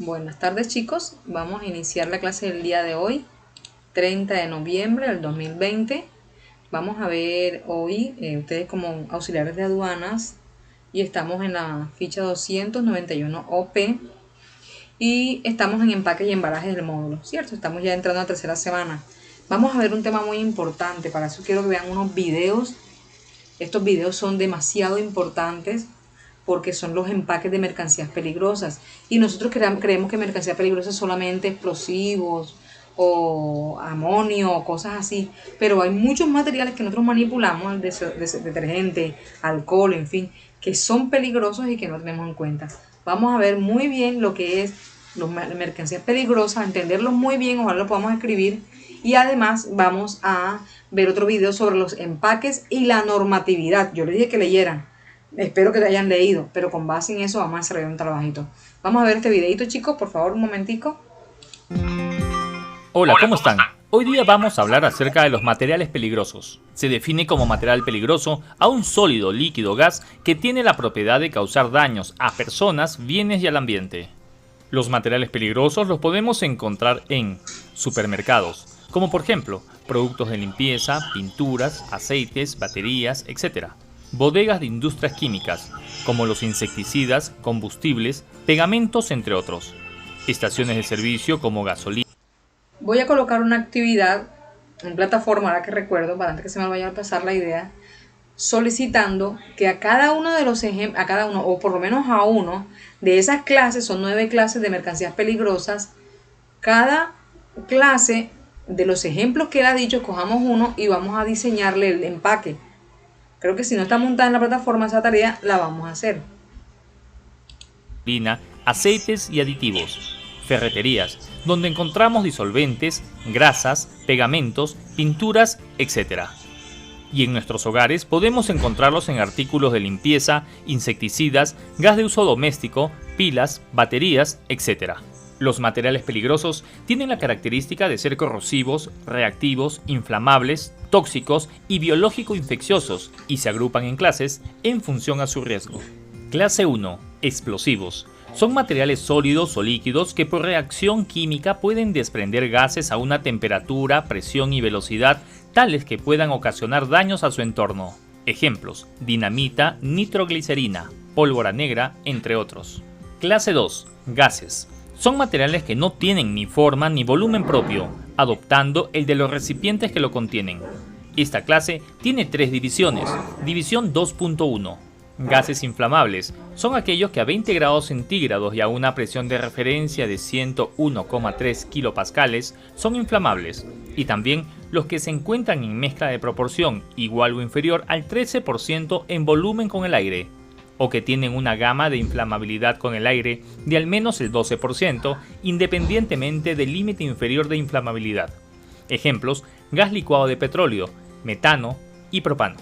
Buenas tardes chicos, vamos a iniciar la clase del día de hoy, 30 de noviembre del 2020. Vamos a ver hoy, ustedes como auxiliares de aduanas, y estamos en la ficha 291 OP y estamos en empaque y embalaje del módulo, ¿cierto? Estamos ya entrando a la tercera semana. Vamos a ver un tema muy importante, para eso quiero que vean unos videos. Estos videos son demasiado importantes porque son los empaques de mercancías peligrosas. Y nosotros creemos que mercancías peligrosas solamente explosivos o amonio o cosas así. Pero hay muchos materiales que nosotros manipulamos, detergente, alcohol, en fin, que son peligrosos y que no tenemos en cuenta. Vamos a ver muy bien lo que es las mercancías peligrosas, entenderlo muy bien, ojalá lo podamos escribir. Y además vamos a ver otro video sobre los empaques y la normatividad. Yo les dije que leyeran. Espero que te hayan leído, pero con base en eso vamos a desarrollar un trabajito. Vamos a ver este videito, chicos, por favor, un momentico. Hola, ¿cómo están? Hoy día vamos a hablar acerca de los materiales peligrosos. Se define como material peligroso a un sólido, líquido, gas que tiene la propiedad de causar daños a personas, bienes y al ambiente. Los materiales peligrosos los podemos encontrar en supermercados, como por ejemplo, productos de limpieza, pinturas, aceites, baterías, etc. Bodegas de industrias químicas, como los insecticidas, combustibles, pegamentos, entre otros. Estaciones de servicio como gasolina. Voy a colocar una actividad en plataforma, ahora que recuerdo, para antes que se me vaya a pasar la idea, solicitando que a cada uno de los ejemplos, o por lo menos a uno de esas clases, son 9 clases de mercancías peligrosas, cada clase de los ejemplos que él ha dicho, cojamos uno y vamos a diseñarle el empaque. Creo que si no está montada en la plataforma esa tarea, la vamos a hacer. Aceites y aditivos. Ferreterías, donde encontramos disolventes, grasas, pegamentos, pinturas, etc. Y en nuestros hogares podemos encontrarlos en artículos de limpieza, insecticidas, gas de uso doméstico, pilas, baterías, etc. Los materiales peligrosos tienen la característica de ser corrosivos, reactivos, inflamables, tóxicos y biológico-infecciosos y se agrupan en clases en función a su riesgo. Clase 1. Explosivos. Son materiales sólidos o líquidos que por reacción química pueden desprender gases a una temperatura, presión y velocidad tales que puedan ocasionar daños a su entorno. Ejemplos: dinamita, nitroglicerina, pólvora negra, entre otros. Clase 2. Gases. Son materiales que no tienen ni forma ni volumen propio, adoptando el de los recipientes que lo contienen. Esta clase tiene 3 divisiones. División 2.1. Gases inflamables. Son aquellos que a 20 grados centígrados y a una presión de referencia de 101,3 kilopascales son inflamables. Y también los que se encuentran en mezcla de proporción igual o inferior al 13% en volumen con el aire, o que tienen una gama de inflamabilidad con el aire de al menos el 12%, independientemente del límite inferior de inflamabilidad. Ejemplos: gas licuado de petróleo, metano y propano.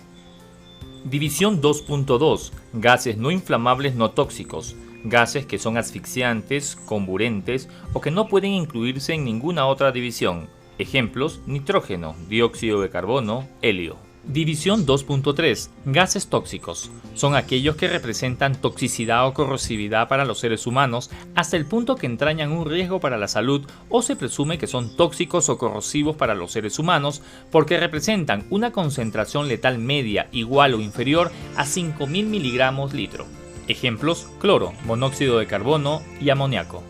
División 2.2. Gases no inflamables no tóxicos. Gases que son asfixiantes, comburentes o que no pueden incluirse en ninguna otra división. Ejemplos: nitrógeno, dióxido de carbono, helio. División 2.3. Gases tóxicos. Son aquellos que representan toxicidad o corrosividad para los seres humanos hasta el punto que entrañan un riesgo para la salud o se presume que son tóxicos o corrosivos para los seres humanos porque representan una concentración letal media igual o inferior a 5.000 miligramos litro. Ejemplos: cloro, monóxido de carbono y amoníaco.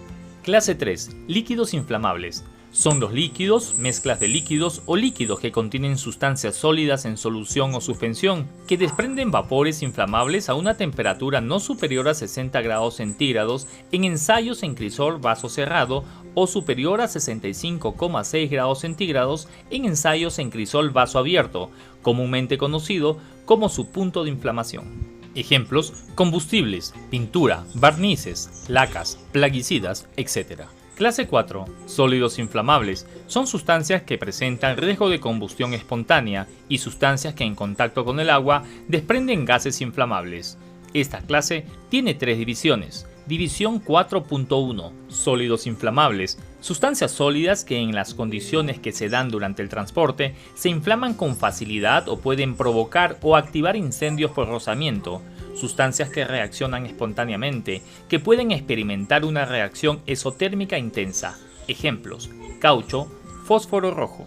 Clase 3. Líquidos inflamables. Son los líquidos, mezclas de líquidos o líquidos que contienen sustancias sólidas en solución o suspensión, que desprenden vapores inflamables a una temperatura no superior a 60 grados centígrados en ensayos en crisol vaso cerrado o superior a 65,6 grados centígrados en ensayos en crisol vaso abierto, comúnmente conocido como su punto de inflamación. Ejemplos: combustibles, pintura, barnices, lacas, plaguicidas, etc. Clase 4. Sólidos inflamables. Son sustancias que presentan riesgo de combustión espontánea y sustancias que en contacto con el agua desprenden gases inflamables. Esta clase tiene 3 divisiones. División 4.1. Sólidos inflamables. Sustancias sólidas que en las condiciones que se dan durante el transporte se inflaman con facilidad o pueden provocar o activar incendios por rozamiento. sustancias que reaccionan espontáneamente, que pueden experimentar una reacción exotérmica intensa. Ejemplos: caucho, fósforo rojo.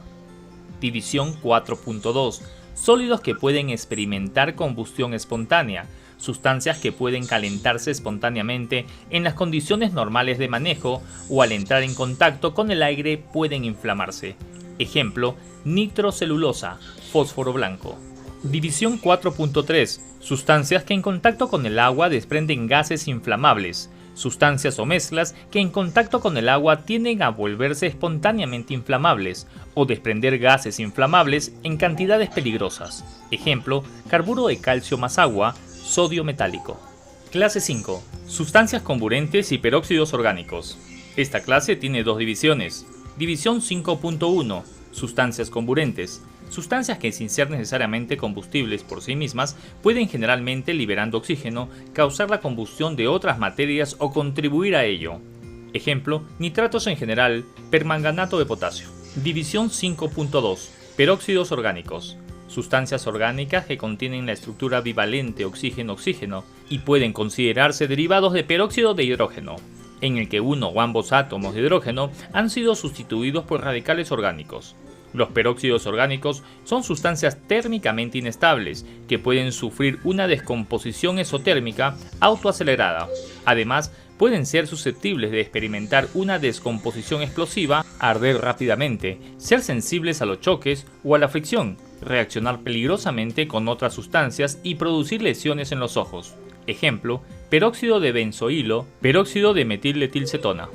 División 4.2. Sólidos que pueden experimentar combustión espontánea, sustancias que pueden calentarse espontáneamente en las condiciones normales de manejo o al entrar en contacto con el aire pueden inflamarse. Ejemplo: nitrocelulosa, fósforo blanco. División 4.3. Sustancias que en contacto con el agua desprenden gases inflamables, sustancias o mezclas que en contacto con el agua tienden a volverse espontáneamente inflamables o desprender gases inflamables en cantidades peligrosas. Ejemplo: carburo de calcio más agua, sodio metálico. Clase 5. Sustancias comburentes y peróxidos orgánicos. Esta clase tiene dos divisiones. División 5.1. Sustancias comburentes. Sustancias que, sin ser necesariamente combustibles por sí mismas, pueden generalmente, liberando oxígeno, causar la combustión de otras materias o contribuir a ello. Ejemplo: nitratos en general, permanganato de potasio. División 5.2. Peróxidos orgánicos. Sustancias orgánicas que contienen la estructura bivalente oxígeno-oxígeno y pueden considerarse derivados de peróxido de hidrógeno, en el que uno o ambos átomos de hidrógeno han sido sustituidos por radicales orgánicos. Los peróxidos orgánicos son sustancias térmicamente inestables que pueden sufrir una descomposición exotérmica autoacelerada. Además, pueden ser susceptibles de experimentar una descomposición explosiva, arder rápidamente, ser sensibles a los choques o a la fricción, reaccionar peligrosamente con otras sustancias y producir lesiones en los ojos. Ejemplo: peróxido de benzoilo, peróxido de metilletilcetona.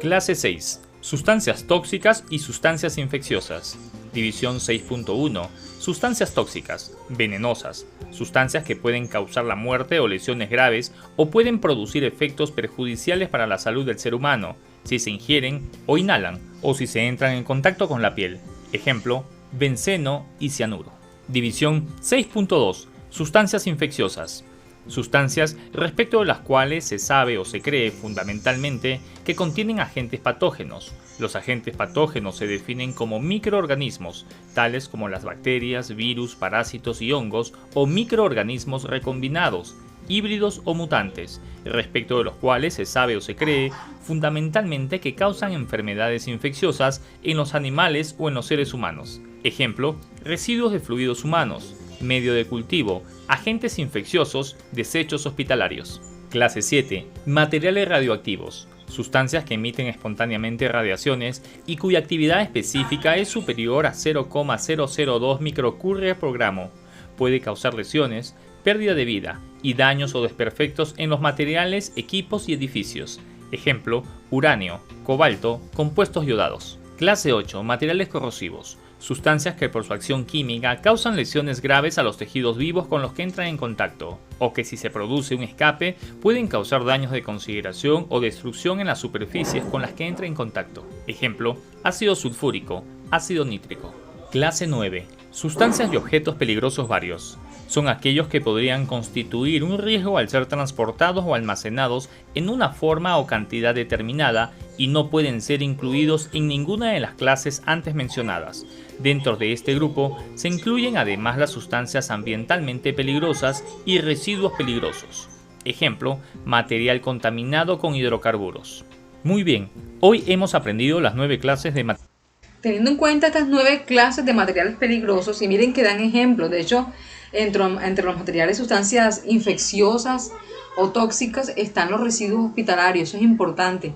Clase 6. Sustancias tóxicas y sustancias infecciosas. División 6.1. Sustancias tóxicas, venenosas, sustancias que pueden causar la muerte o lesiones graves o pueden producir efectos perjudiciales para la salud del ser humano, si se ingieren o inhalan, o si se entran en contacto con la piel. Ejemplo: benceno y cianuro. División 6.2. Sustancias infecciosas. Sustancias respecto de las cuales se sabe o se cree fundamentalmente que contienen agentes patógenos. Los agentes patógenos se definen como microorganismos, tales como las bacterias, virus, parásitos y hongos, o microorganismos recombinados, híbridos o mutantes, respecto de los cuales se sabe o se cree fundamentalmente que causan enfermedades infecciosas en los animales o en los seres humanos. Ejemplo: residuos de fluidos humanos, medio de cultivo, agentes infecciosos, desechos hospitalarios. Clase 7. Materiales radioactivos. Sustancias que emiten espontáneamente radiaciones y cuya actividad específica es superior a 0,002 microcurrias por gramo. Puede causar lesiones, pérdida de vida y daños o desperfectos en los materiales, equipos y edificios. Ejemplo: uranio, cobalto, compuestos yodados. Clase 8. Materiales corrosivos. Sustancias que por su acción química causan lesiones graves a los tejidos vivos con los que entran en contacto, o que si se produce un escape pueden causar daños de consideración o destrucción en las superficies con las que entra en contacto. Ejemplo: ácido sulfúrico, ácido nítrico. Clase 9. Sustancias y objetos peligrosos varios. Son aquellos que podrían constituir un riesgo al ser transportados o almacenados en una forma o cantidad determinada y no pueden ser incluidos en ninguna de las clases antes mencionadas. Dentro de este grupo se incluyen además las sustancias ambientalmente peligrosas y residuos peligrosos. Ejemplo: material contaminado con hidrocarburos. Muy bien, hoy hemos aprendido las 9 clases de materiales. Teniendo en cuenta estas 9 clases de materiales peligrosos, y miren que dan ejemplos, de hecho, entre los materiales, sustancias infecciosas o tóxicas están los residuos hospitalarios. Eso es importante.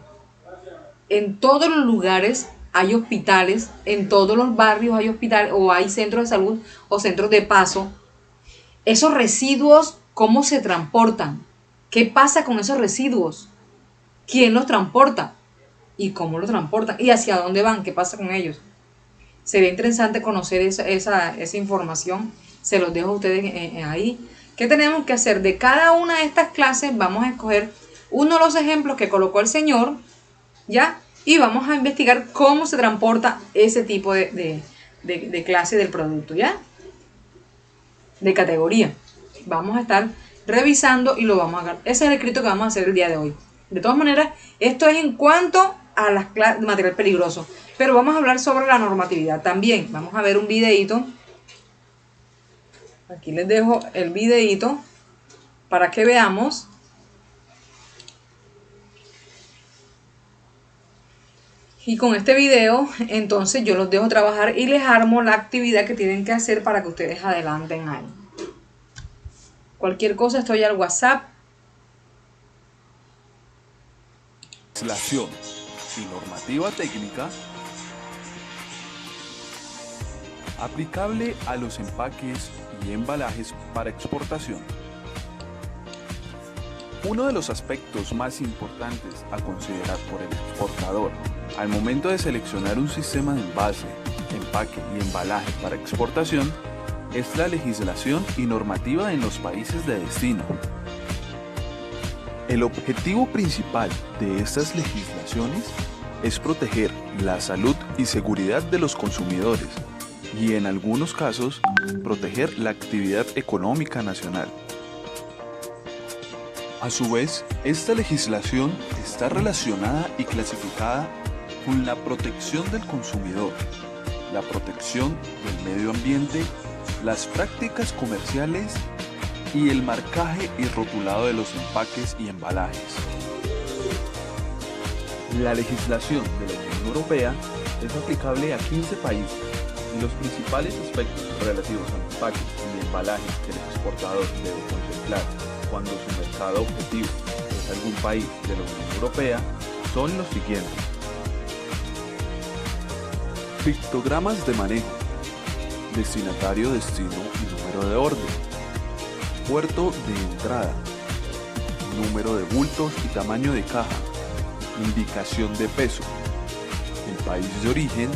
En todos los lugares hay hospitales, en todos los barrios hay hospitales o hay centros de salud o centros de paso. Esos residuos, ¿cómo se transportan? ¿Qué pasa con esos residuos? ¿Quién los transporta? ¿Y cómo los transportan? ¿Y hacia dónde van? ¿Qué pasa con ellos? Sería interesante conocer esa información. Se los dejo a ustedes ahí. ¿Qué tenemos que hacer? De cada una de estas clases vamos a escoger uno de los ejemplos que colocó el señor, ¿ya? Y vamos a investigar cómo se transporta ese tipo de clase del producto, ¿ya? De categoría. Vamos a estar revisando y lo vamos a hacer. Ese es el escrito que vamos a hacer el día de hoy. De todas maneras, esto es en cuanto a las clases de material peligroso. Pero vamos a hablar sobre la normatividad también. Vamos a ver un videíto. Aquí les dejo el videíto para que veamos. Y con este video, entonces yo los dejo trabajar y les armo la actividad que tienen que hacer para que ustedes adelanten ahí. Cualquier cosa estoy al WhatsApp. Legislación y normativa técnica aplicable a los empaques y embalajes para exportación. Uno de los aspectos más importantes a considerar por el exportador al momento de seleccionar un sistema de envase, empaque y embalaje para exportación es la legislación y normativa en los países de destino. El objetivo principal de estas legislaciones es proteger la salud y seguridad de los consumidores y, en algunos casos, proteger la actividad económica nacional. A su vez, esta legislación está relacionada y clasificada con la protección del consumidor, la protección del medio ambiente, las prácticas comerciales y el marcaje y rotulado de los empaques y embalajes. La legislación de la Unión Europea es aplicable a 15 países y los principales aspectos relativos a empaques y embalajes que el exportador debe contemplar cuando su mercado objetivo es algún país de la Unión Europea son los siguientes. Pictogramas de manejo, destinatario, destino y número de orden, puerto de entrada, número de bultos y tamaño de caja, indicación de peso, el país de origen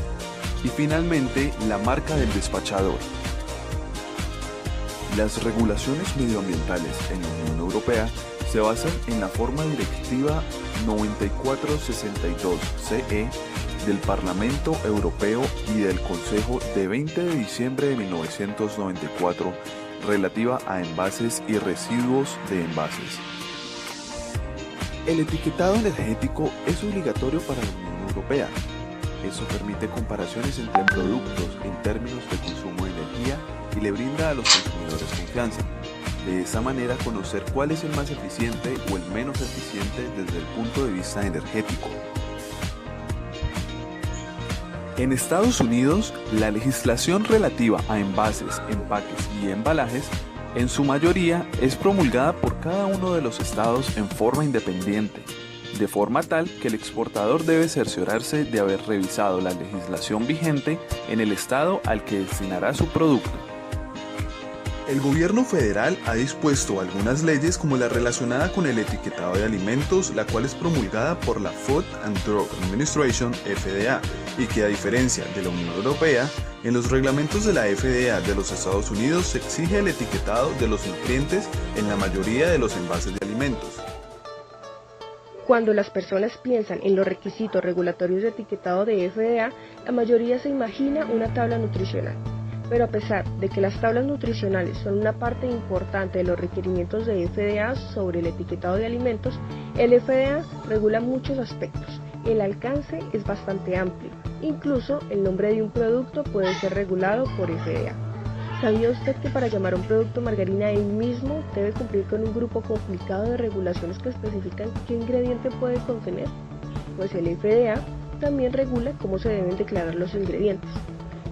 y finalmente la marca del despachador. Las regulaciones medioambientales en la Unión Europea se basan en la forma directiva 9462/CE del Parlamento Europeo y del Consejo de 20 de diciembre de 1994 relativa a envases y residuos de envases. El etiquetado energético es obligatorio para la Unión Europea. Eso permite comparaciones entre productos en términos de consumo de energía y le brinda a los consumidores confianza. De esa manera conocer cuál es el más eficiente o el menos eficiente desde el punto de vista energético. En Estados Unidos, la legislación relativa a envases, empaques y embalajes en su mayoría es promulgada por cada uno de los estados en forma independiente, de forma tal que el exportador debe cerciorarse de haber revisado la legislación vigente en el estado al que destinará su producto. El gobierno federal ha dispuesto algunas leyes como la relacionada con el etiquetado de alimentos, la cual es promulgada por la Food and Drug Administration, FDA, y que a diferencia de la Unión Europea, en los reglamentos de la FDA de los Estados Unidos se exige el etiquetado de los nutrientes en la mayoría de los envases de alimentos. Cuando las personas piensan en los requisitos regulatorios de etiquetado de FDA, la mayoría se imagina una tabla nutricional. Pero a pesar de que las tablas nutricionales son una parte importante de los requerimientos de FDA sobre el etiquetado de alimentos, el FDA regula muchos aspectos. El alcance es bastante amplio. Incluso el nombre de un producto puede ser regulado por FDA. ¿Sabía usted que para llamar a un producto margarina él mismo debe cumplir con un grupo complicado de regulaciones que especifican qué ingrediente puede contener? Pues el FDA también regula cómo se deben declarar los ingredientes.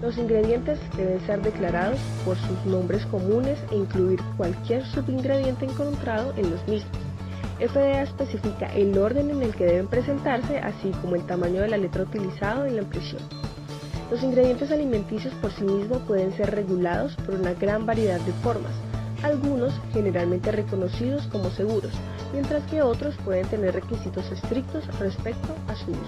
Los ingredientes deben ser declarados por sus nombres comunes e incluir cualquier subingrediente encontrado en los mismos. FDA especifica el orden en el que deben presentarse, así como el tamaño de la letra utilizado en la impresión. Los ingredientes alimenticios por sí mismos pueden ser regulados por una gran variedad de formas, algunos generalmente reconocidos como seguros, mientras que otros pueden tener requisitos estrictos respecto a su uso.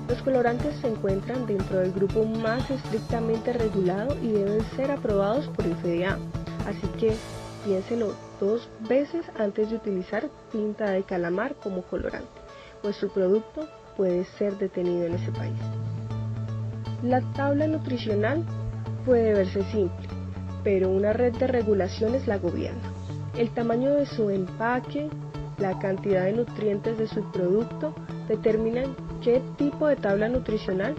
Los colorantes se encuentran dentro del grupo más estrictamente regulado y deben ser aprobados por el FDA, así que piénselo 2 veces antes de utilizar tinta de calamar como colorante, pues su producto puede ser detenido en ese país. La tabla nutricional puede verse simple, pero una red de regulaciones la gobierna. El tamaño de su empaque, la cantidad de nutrientes de su producto determinan qué tipo de tabla nutricional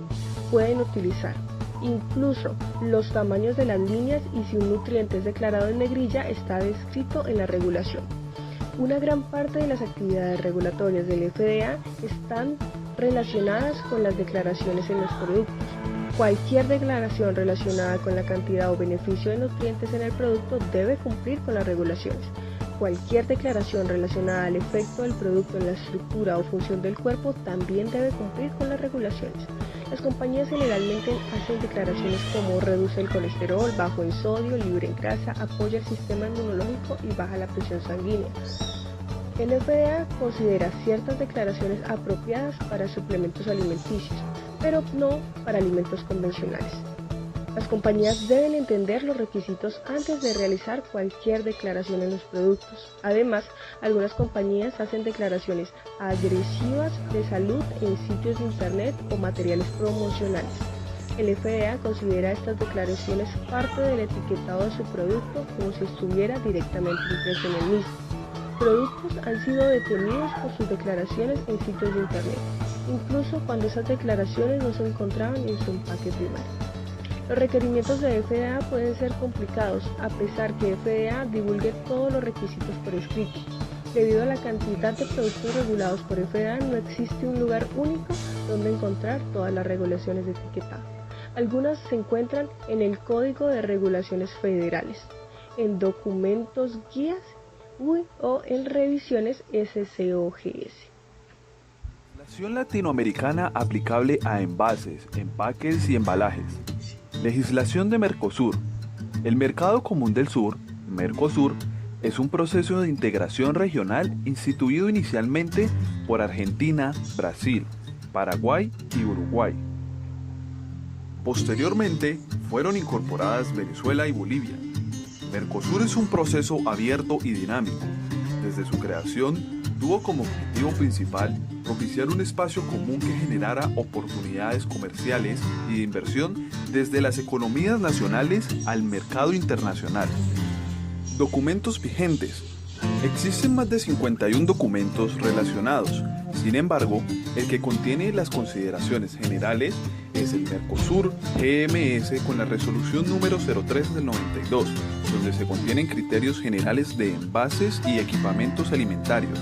pueden utilizar. Incluso los tamaños de las líneas y si un nutriente es declarado en negrilla está descrito en la regulación. Una gran parte de las actividades regulatorias del FDA están relacionadas con las declaraciones en los productos. Cualquier declaración relacionada con la cantidad o beneficio de nutrientes en el producto debe cumplir con las regulaciones. Cualquier declaración relacionada al efecto del producto en la estructura o función del cuerpo también debe cumplir con las regulaciones. Las compañías generalmente hacen declaraciones como reduce el colesterol, bajo en sodio, libre en grasa, apoya el sistema inmunológico y baja la presión sanguínea. El FDA considera ciertas declaraciones apropiadas para suplementos alimenticios, pero no para alimentos convencionales. Las compañías deben entender los requisitos antes de realizar cualquier declaración en los productos. Además, algunas compañías hacen declaraciones agresivas de salud en sitios de internet o materiales promocionales. El FDA considera estas declaraciones parte del etiquetado de su producto como si estuviera directamente impreso en el mismo. Productos han sido detenidos por sus declaraciones en sitios de internet, incluso cuando esas declaraciones no se encontraban en su empaque primario. Los requerimientos de FDA pueden ser complicados, a pesar que FDA divulgue todos los requisitos por escrito. Debido a la cantidad de productos regulados por FDA, no existe un lugar único donde encontrar todas las regulaciones de etiquetado. Algunas se encuentran en el Código de Regulaciones Federales, en documentos guías o en revisiones SCOGS. Legislación latinoamericana aplicable a envases, empaques y embalajes. Legislación de Mercosur. El Mercado Común del Sur, Mercosur, es un proceso de integración regional instituido inicialmente por Argentina, Brasil, Paraguay y Uruguay. Posteriormente, fueron incorporadas Venezuela y Bolivia. Mercosur es un proceso abierto y dinámico. Desde su creación, tuvo como objetivo principal propiciar un espacio común que generara oportunidades comerciales y de inversión desde las economías nacionales al mercado internacional. Documentos vigentes. Existen más de 51 documentos relacionados. Sin embargo, el que contiene las consideraciones generales es el Mercosur GMS con la resolución número 03 del 92, donde se contienen criterios generales de envases y equipamientos alimentarios.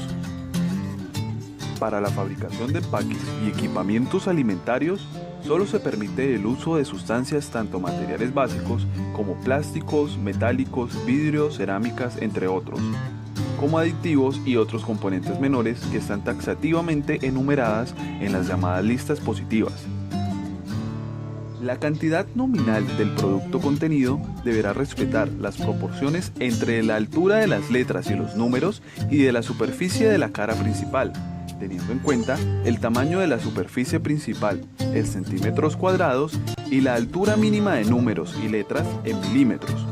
Para la fabricación de empaques y equipamientos alimentarios, solo se permite el uso de sustancias tanto materiales básicos como plásticos, metálicos, vidrios, cerámicas, entre otros, como aditivos y otros componentes menores que están taxativamente enumeradas en las llamadas listas positivas. La cantidad nominal del producto contenido deberá respetar las proporciones entre la altura de las letras y los números y de la superficie de la cara principal, teniendo en cuenta el tamaño de la superficie principal en centímetros cuadrados y la altura mínima de números y letras en milímetros.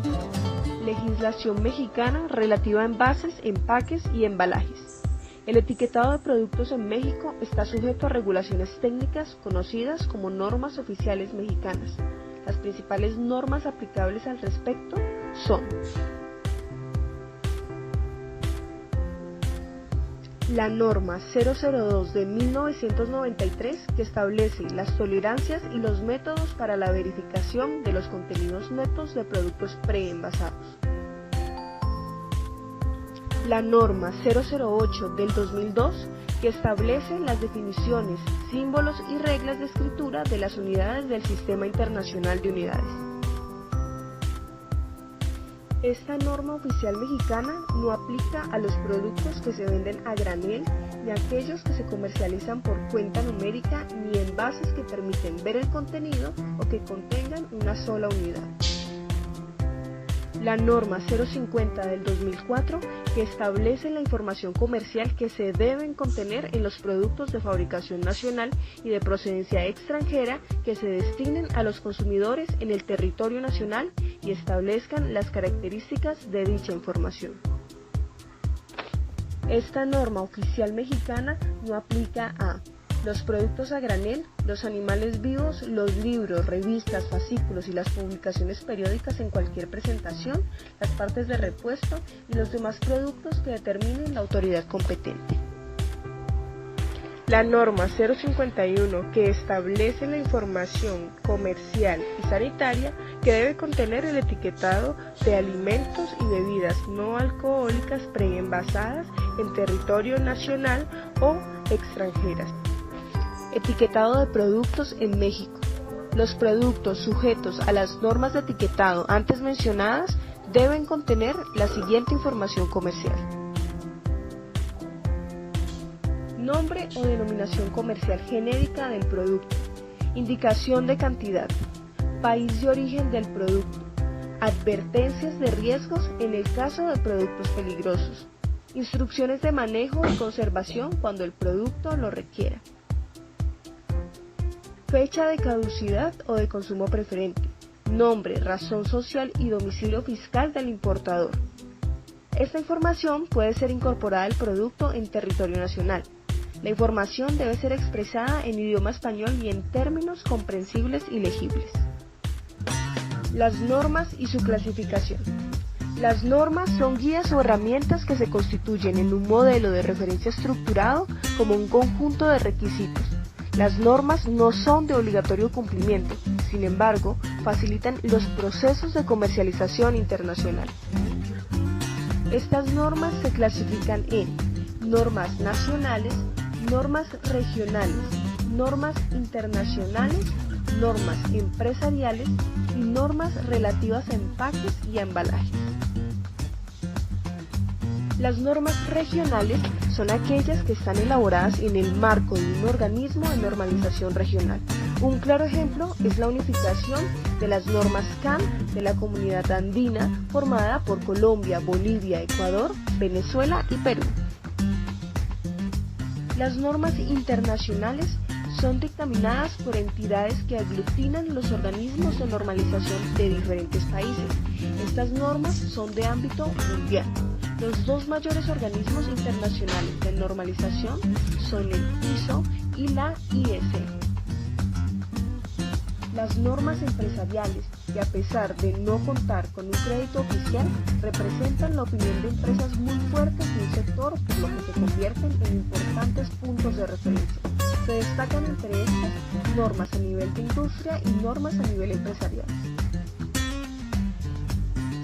Legislación mexicana relativa a envases, empaques y embalajes. El etiquetado de productos en México está sujeto a regulaciones técnicas conocidas como normas oficiales mexicanas. Las principales normas aplicables al respecto son: la norma 002 de 1993, que establece las tolerancias y los métodos para la verificación de los contenidos netos de productos preenvasados. La norma 008 del 2002, que establece las definiciones, símbolos y reglas de escritura de las unidades del Sistema Internacional de Unidades. Esta norma oficial mexicana no aplica a los productos que se venden a granel, ni a aquellos que se comercializan por cuenta numérica, ni envases que permiten ver el contenido o que contengan una sola unidad. La norma 050 del 2004, que establece la información comercial que se deben contener en los productos de fabricación nacional y de procedencia extranjera que se destinen a los consumidores en el territorio nacional y establezcan las características de dicha información. Esta norma oficial mexicana no aplica a los productos a granel, los animales vivos, los libros, revistas, fascículos y las publicaciones periódicas en cualquier presentación, las partes de repuesto y los demás productos que determine la autoridad competente. La norma 051, que establece la información comercial y sanitaria que debe contener el etiquetado de alimentos y bebidas no alcohólicas preenvasadas en territorio nacional o extranjeras. Etiquetado de productos en México. Los productos sujetos a las normas de etiquetado antes mencionadas deben contener la siguiente información comercial: nombre o denominación comercial genérica del producto, indicación de cantidad, país de origen del producto, advertencias de riesgos en el caso de productos peligrosos, instrucciones de manejo y conservación cuando el producto lo requiera, fecha de caducidad o de consumo preferente, nombre, razón social y domicilio fiscal del importador. Esta información puede ser incorporada al producto en territorio nacional. La información debe ser expresada en idioma español y en términos comprensibles y legibles. Las normas y su clasificación. Las normas son guías o herramientas que se constituyen en un modelo de referencia estructurado como un conjunto de requisitos. Las normas no son de obligatorio cumplimiento, sin embargo, facilitan los procesos de comercialización internacional. Estas normas se clasifican en normas nacionales, normas regionales, normas internacionales, normas empresariales y normas relativas a empaques y a embalajes. Las normas regionales son aquellas que están elaboradas en el marco de un organismo de normalización regional. Un claro ejemplo es la unificación de las normas CAN de la Comunidad Andina, formada por Colombia, Bolivia, Ecuador, Venezuela y Perú. Las normas internacionales son dictaminadas por entidades que aglutinan los organismos de normalización de diferentes países. Estas normas son de ámbito mundial. Los dos mayores organismos internacionales de normalización son el ISO y la IS. Las normas empresariales, que a pesar de no contar con un crédito oficial, representan la opinión de empresas muy fuertes de un sector, por lo que se convierten en importantes puntos de referencia. Se destacan entre estas normas a nivel de industria y normas a nivel empresarial.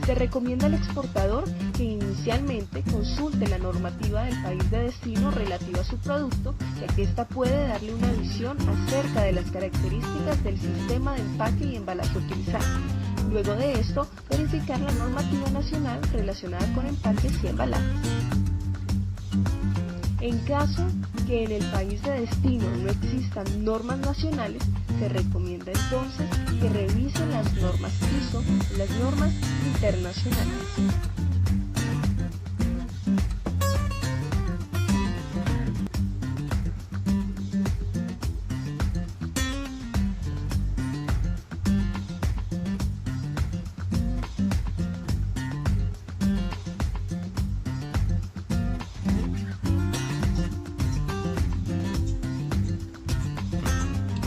Se recomienda al exportador que inicialmente consulte la normativa del país de destino relativa a su producto, ya que ésta puede darle una visión acerca de las características del sistema de empaque y embalaje utilizado. Luego de esto, verificar la normativa nacional relacionada con empaques y embalajes. En caso que en el país de destino no existan normas nacionales, se recomienda entonces que revisen las normas ISO y las normas internacionales.